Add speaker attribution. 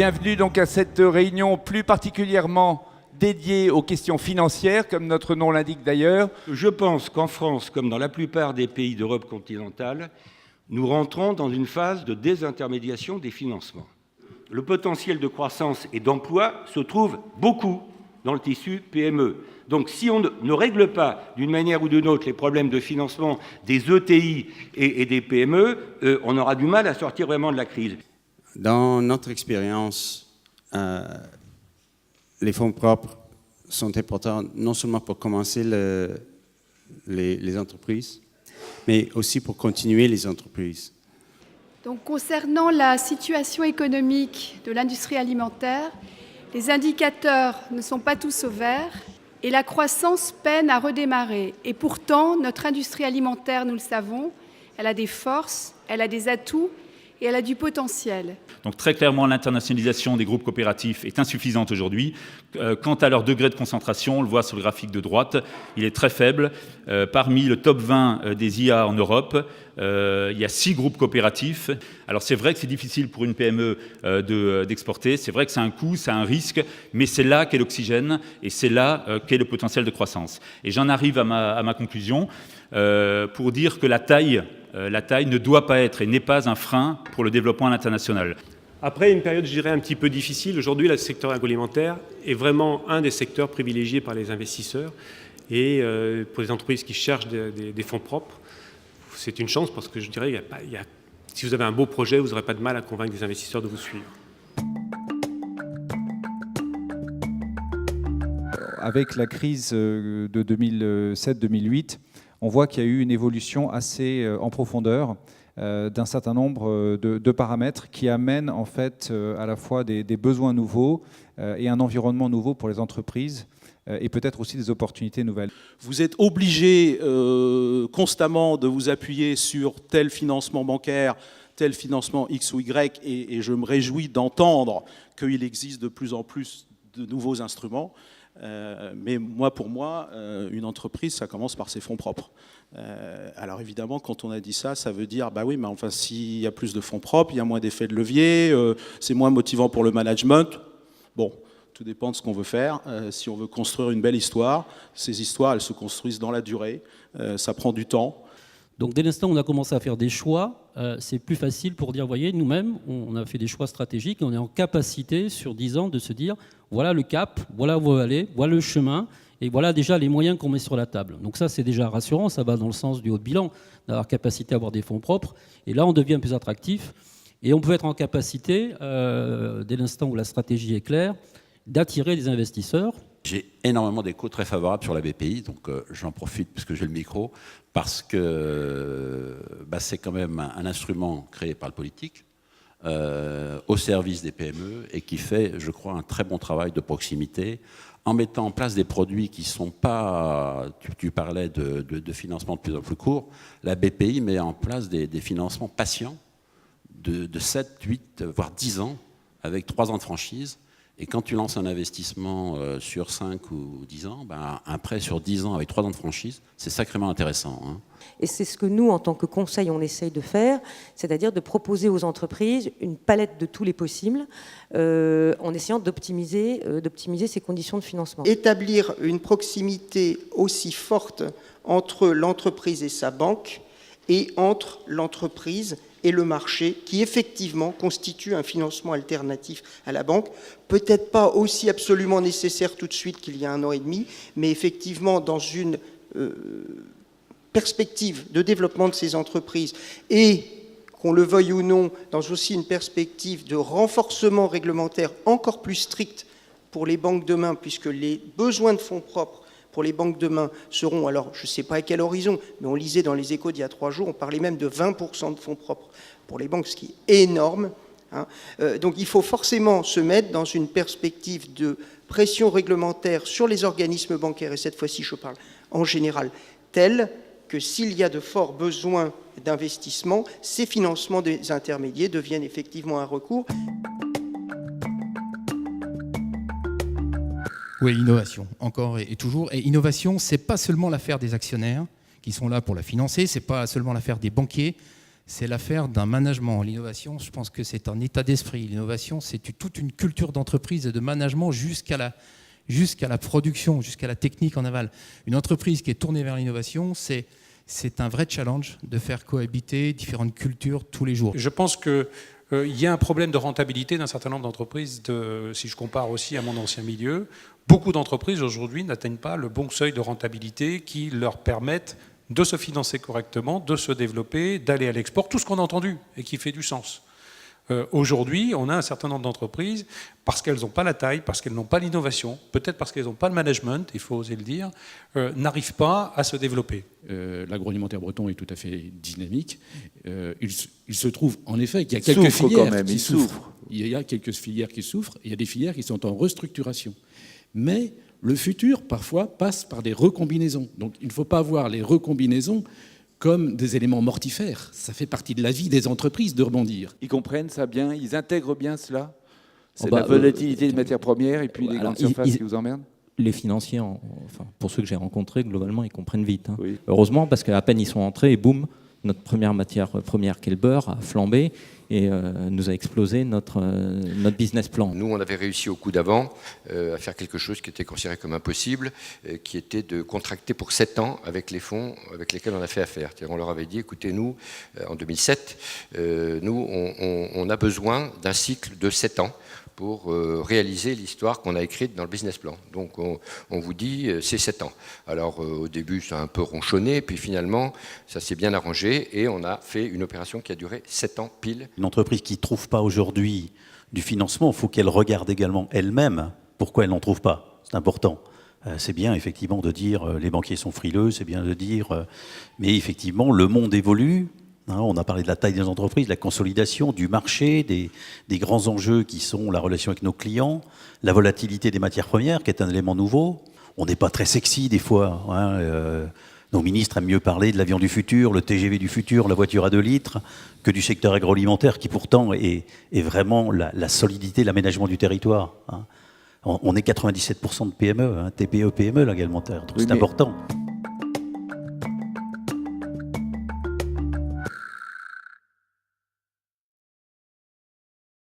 Speaker 1: Bienvenue donc à cette réunion plus particulièrement dédiée aux questions financières, comme notre nom l'indique d'ailleurs.
Speaker 2: Je pense qu'en France, comme dans la plupart des pays d'Europe continentale, nous rentrons dans une phase de désintermédiation des financements. Le potentiel de croissance et d'emploi se trouve beaucoup dans le tissu PME. Donc si on ne règle pas d'une manière ou d'une autre les problèmes de financement des ETI et des PME, on aura du mal à sortir vraiment de la crise.
Speaker 3: Dans notre expérience, les fonds propres sont importants non seulement pour commencer les entreprises, mais aussi pour continuer les entreprises.
Speaker 4: Donc, concernant la situation économique de l'industrie alimentaire, les indicateurs ne sont pas tous au vert et la croissance peine à redémarrer. Et pourtant, notre industrie alimentaire, nous le savons, elle a des forces, elle a des atouts et elle a du potentiel.
Speaker 5: Donc très clairement, l'internationalisation des groupes coopératifs est insuffisante aujourd'hui. Quant à leur degré de concentration, on le voit sur le graphique de droite, il est très faible. Parmi le top 20 des IA en Europe, il y a 6 groupes coopératifs. Alors c'est vrai que c'est difficile pour une PME d'exporter, c'est vrai que c'est un coût, c'est un risque, mais c'est là qu'est l'oxygène et c'est là qu'est le potentiel de croissance. Et j'en arrive à ma conclusion pour dire que la taille ne doit pas être et n'est pas un frein pour le développement à l'international.
Speaker 6: Après une période, je dirais, un petit peu difficile, aujourd'hui, le secteur agroalimentaire est vraiment un des secteurs privilégiés par les investisseurs. Et pour les entreprises qui cherchent des fonds propres, c'est une chance parce que je dirais, si vous avez un beau projet, vous n'aurez pas de mal à convaincre des investisseurs de vous suivre.
Speaker 7: Avec la crise de 2007-2008, on voit qu'il y a eu une évolution assez en profondeur d'un certain nombre de paramètres qui amènent en fait à la fois des besoins nouveaux et un environnement nouveau pour les entreprises et peut-être aussi des opportunités nouvelles.
Speaker 8: Vous êtes obligé constamment de vous appuyer sur tel financement bancaire, tel financement X ou Y, et je me réjouis d'entendre qu'il existe de plus en plus de nouveaux instruments. Mais pour moi, une entreprise, ça commence par ses fonds propres. Alors évidemment, quand on a dit ça, ça veut dire, bah oui, mais enfin, s'il y a plus de fonds propres, il y a moins d'effet de levier, c'est moins motivant pour le management. Bon, tout dépend de ce qu'on veut faire. Si on veut construire une belle histoire, ces histoires, elles se construisent dans la durée, ça prend du temps.
Speaker 9: Donc dès l'instant où on a commencé à faire des choix, c'est plus facile pour dire, voyez, nous-mêmes, on a fait des choix stratégiques et on est en capacité sur 10 ans de se dire, voilà le cap, voilà où on va aller, voilà le chemin, et voilà déjà les moyens qu'on met sur la table. Donc ça, c'est déjà rassurant, ça va dans le sens du haut de bilan, d'avoir capacité à avoir des fonds propres, et là, on devient plus attractif, et on peut être en capacité, dès l'instant où la stratégie est claire, d'attirer des investisseurs.
Speaker 10: J'ai énormément d'échos très favorables sur la BPI, donc j'en profite puisque j'ai le micro, parce que c'est quand même un instrument créé par le politique, au service des PME, et qui fait, je crois, un très bon travail de proximité, en mettant en place des produits qui ne sont pas... Tu parlais de financement de plus en plus court, la BPI met en place des financements patients de 7, 8, voire 10 ans, avec 3 ans de franchise. Et quand tu lances un investissement sur 5 ou 10 ans, un prêt sur 10 ans avec 3 ans de franchise, c'est sacrément intéressant. Hein.
Speaker 11: Et c'est ce que nous, en tant que conseil, on essaye de faire, c'est-à-dire de proposer aux entreprises une palette de tous les possibles en essayant d'optimiser ces conditions de financement.
Speaker 12: Établir une proximité aussi forte entre l'entreprise et sa banque et entre l'entreprise et le marché, qui effectivement constitue un financement alternatif à la banque, peut-être pas aussi absolument nécessaire tout de suite qu'il y a 1 an et demi, mais effectivement dans une perspective de développement de ces entreprises et, qu'on le veuille ou non, dans aussi une perspective de renforcement réglementaire encore plus strict pour les banques demain, puisque les besoins de fonds propres pour les banques demain seront, alors je ne sais pas à quel horizon, mais on lisait dans les Échos d'il y a 3 jours, on parlait même de 20% de fonds propres pour les banques, ce qui est énorme. Hein. Donc il faut forcément se mettre dans une perspective de pression réglementaire sur les organismes bancaires, et cette fois-ci je parle en général, telle que s'il y a de forts besoins d'investissement, ces financements des intermédiaires deviennent effectivement un recours.
Speaker 13: Oui, innovation, encore et toujours. Et innovation, ce n'est pas seulement l'affaire des actionnaires qui sont là pour la financer, ce n'est pas seulement l'affaire des banquiers, c'est l'affaire d'un management. L'innovation, je pense que c'est un état d'esprit. L'innovation, c'est toute une culture d'entreprise et de management jusqu'à la production, jusqu'à la technique en aval. Une entreprise qui est tournée vers l'innovation, c'est un vrai challenge de faire cohabiter différentes cultures tous les jours.
Speaker 6: Je pense qu'il y a un problème de rentabilité d'un certain nombre d'entreprises, si je compare aussi à mon ancien milieu. Beaucoup d'entreprises aujourd'hui n'atteignent pas le bon seuil de rentabilité qui leur permette de se financer correctement, de se développer, d'aller à l'export, tout ce qu'on a entendu et qui fait du sens. Aujourd'hui, on a un certain nombre d'entreprises, parce qu'elles n'ont pas la taille, parce qu'elles n'ont pas l'innovation, peut-être parce qu'elles n'ont pas le management, il faut oser le dire, n'arrivent pas à se développer.
Speaker 14: L'agroalimentaire breton est tout à fait dynamique. Il se trouve en effet qu'il y a quelques filières qui souffrent. Il y a quelques filières qui souffrent, et il y a des filières qui sont en restructuration. Mais le futur, parfois, passe par des recombinaisons. Donc il ne faut pas voir les recombinaisons comme des éléments mortifères. Ça fait partie de la vie des entreprises de rebondir.
Speaker 1: Ils comprennent ça bien, ils intègrent bien cela. C'est la volatilité des matières premières et puis les grandes surfaces qui vous emmerdent.
Speaker 15: Les financiers, enfin, pour ceux que j'ai rencontrés, globalement, ils comprennent vite. Hein. Oui. Heureusement, parce qu'à peine ils sont entrés, et boum, notre première matière première, qui est le beurre, a flambé et nous a explosé notre business plan.
Speaker 16: Nous, on avait réussi au coup d'avant à faire quelque chose qui était considéré comme impossible, qui était de contracter pour 7 ans avec les fonds avec lesquels on a fait affaire. C'est-à-dire, on leur avait dit, écoutez, nous, en 2007, nous, on a besoin d'un cycle de 7 ans pour réaliser l'histoire qu'on a écrite dans le business plan. Donc on vous dit c'est 7 ans. Alors au début ça a un peu ronchonné, puis finalement ça s'est bien arrangé et on a fait une opération qui a duré 7 ans pile.
Speaker 17: Une entreprise qui ne trouve pas aujourd'hui du financement, il faut qu'elle regarde également elle-même pourquoi elle n'en trouve pas. C'est important. C'est bien effectivement de dire les banquiers sont frileux, c'est bien de dire mais effectivement le monde évolue. On a parlé de la taille des entreprises, de la consolidation, du marché, des grands enjeux qui sont la relation avec nos clients, la volatilité des matières premières, qui est un élément nouveau. On n'est pas très sexy des fois. Nos ministres aiment mieux parler de l'avion du futur, le TGV du futur, la voiture à 2 litres, que du secteur agroalimentaire qui pourtant est vraiment la solidité, l'aménagement du territoire. On est 97% de PME, TPE, PME, l'agroalimentaire. C'est important.